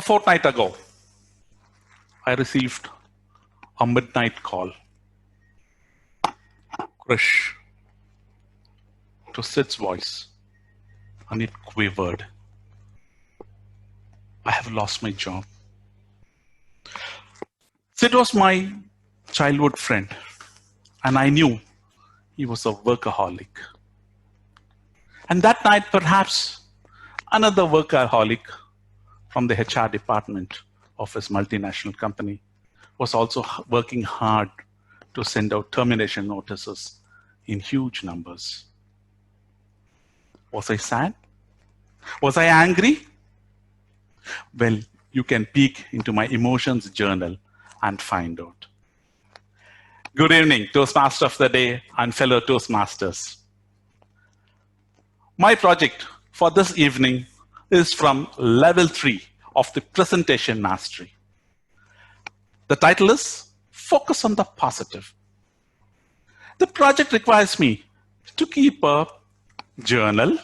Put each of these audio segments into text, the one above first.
fortnight ago, I received a midnight call. Krish, to Sid's voice, and it quivered. I have lost my job. Sid was my childhood friend, and I knew he was a workaholic. And that night, perhaps another workaholic from the HR department of his multinational company was also working hard to send out termination notices in huge numbers. Was I sad? Was I angry? Well, you can peek into my emotions journal and find out. Good evening, Toastmaster of the day and fellow Toastmasters. My project for this evening is from level 3 of the presentation mastery. The title is Focus on the Positive. The project requires me to keep a journal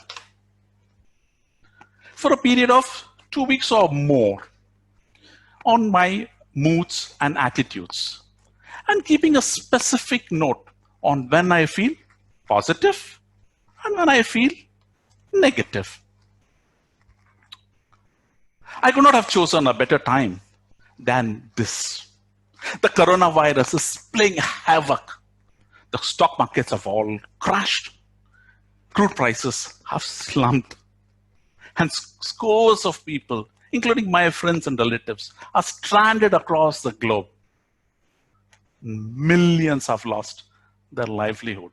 for a period of 2 weeks or more on my moods and attitudes, and keeping a specific note on when I feel positive and when I feel negative. I could not have chosen a better time than this. The coronavirus is playing havoc. The stock markets have all crashed. Crude prices have slumped. And scores of people, including my friends and relatives, are stranded across the globe. Millions have lost their livelihood.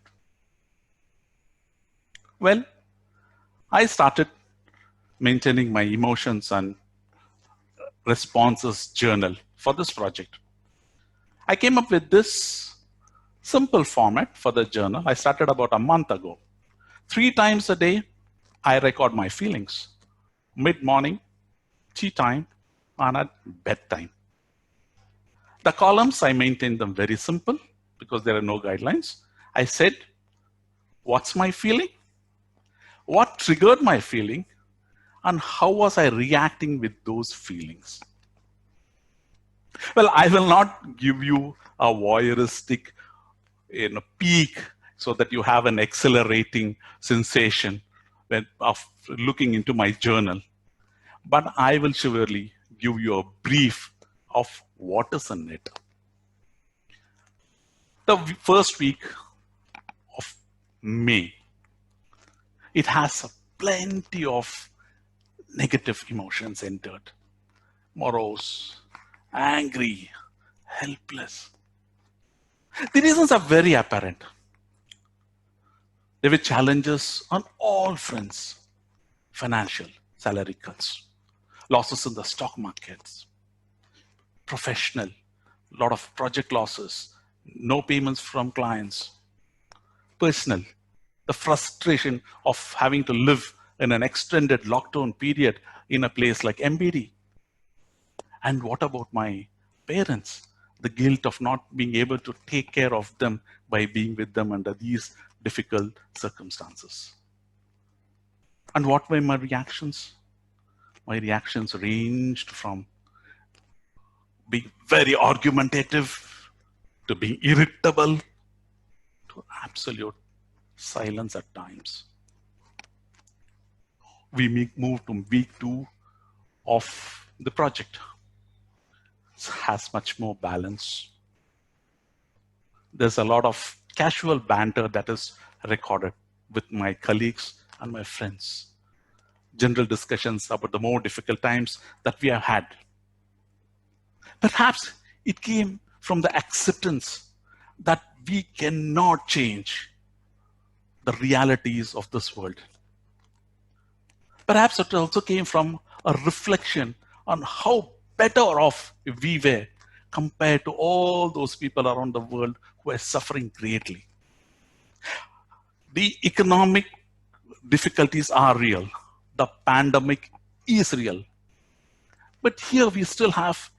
Well, I started maintaining my emotions and responses journal for this project. I came up with this simple format for the journal. I started about a month ago. 3 times a day, I record my feelings. Mid-morning, tea time, and at bedtime. The columns, I maintain them very simple because there are no guidelines. I said, what's my feeling? What triggered my feeling? And how was I reacting with those feelings? Well, I will not give you a voyeuristic peak so that you have an exhilarating sensation of looking into my journal. But I will surely give you a brief of what is in it. The first week of May, it has plenty of negative emotions entered. Morose, angry, helpless. The reasons are very apparent. There were challenges on all fronts: financial, salary cuts, losses in the stock markets, professional, a lot of project losses, no payments from clients, personal, the frustration of having to live in an extended lockdown period in a place like MBD. And what about my parents? The guilt of not being able to take care of them by being with them under these difficult circumstances. And what were my reactions? My reactions ranged from being very argumentative to being irritable to absolute silence at times. We moved to week 2 of the project. It has much more balance. There's a lot of casual banter that is recorded with my colleagues and my friends. General discussions about the more difficult times that we have had. Perhaps it came from the acceptance that we cannot change the realities of this world. Perhaps it also came from a reflection on how better off we were compared to all those people around the world who are suffering greatly. The economic difficulties are real. The pandemic is real. But here we still have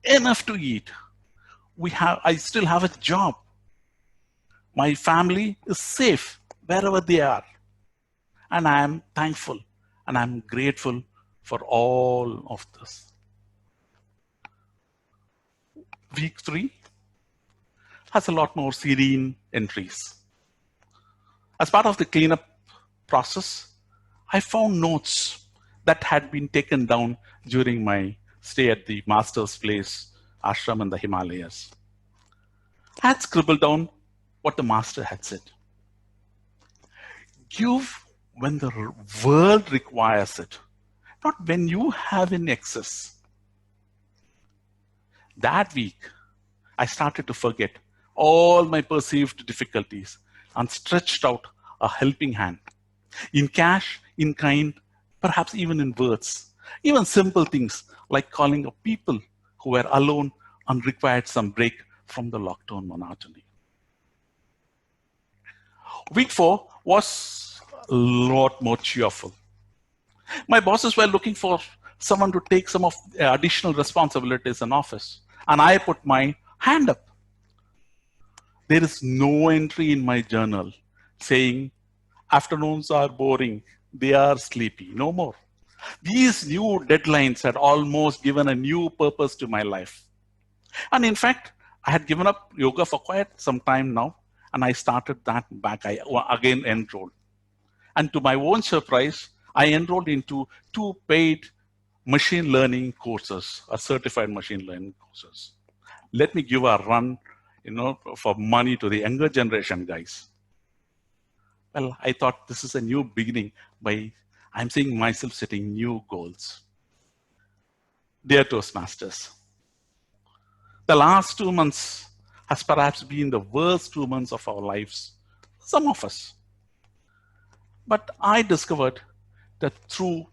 enough to eat. I still have a job. My family is safe wherever they are. And I am thankful and I'm grateful for all of this. Week 3 has a lot more serene entries. As part of the cleanup process, I found notes that had been taken down during my stay at the master's place, ashram in the Himalayas. I had scribbled down what the master had said. Give when the world requires it, not when you have in excess. That week, I started to forget all my perceived difficulties and stretched out a helping hand. In cash, in kind, perhaps even in words. Even simple things like calling up people who were alone and required some break from the lockdown monotony. Week 4 was a lot more cheerful. My bosses were looking for someone to take some of the additional responsibilities in office, and I put my hand up. There is no entry in my journal saying afternoons are boring, they are sleepy. No more. These new deadlines had almost given a new purpose to my life. And in fact, I had given up yoga for quite some time now, and I started that back. I again enrolled. And to my own surprise, I enrolled into 2 paid machine learning courses, a certified machine learning courses. Let me give a run, for money to the younger generation guys. Well, I thought this is a new beginning by I'm seeing myself setting new goals. Dear Toastmasters, the last 2 months has perhaps been the worst 2 months of our lives, some of us. But I discovered that through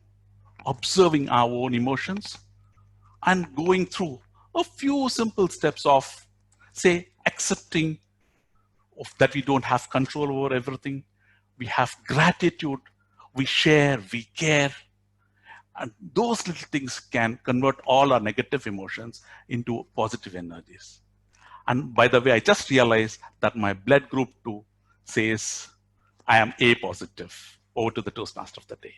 observing our own emotions and going through a few simple steps of, say, accepting that we don't have control over everything, we have gratitude, we share, we care, and those little things can convert all our negative emotions into positive energies. And by the way, I just realized that my blood group 2 says I am A positive. Over to the Toastmaster of the day.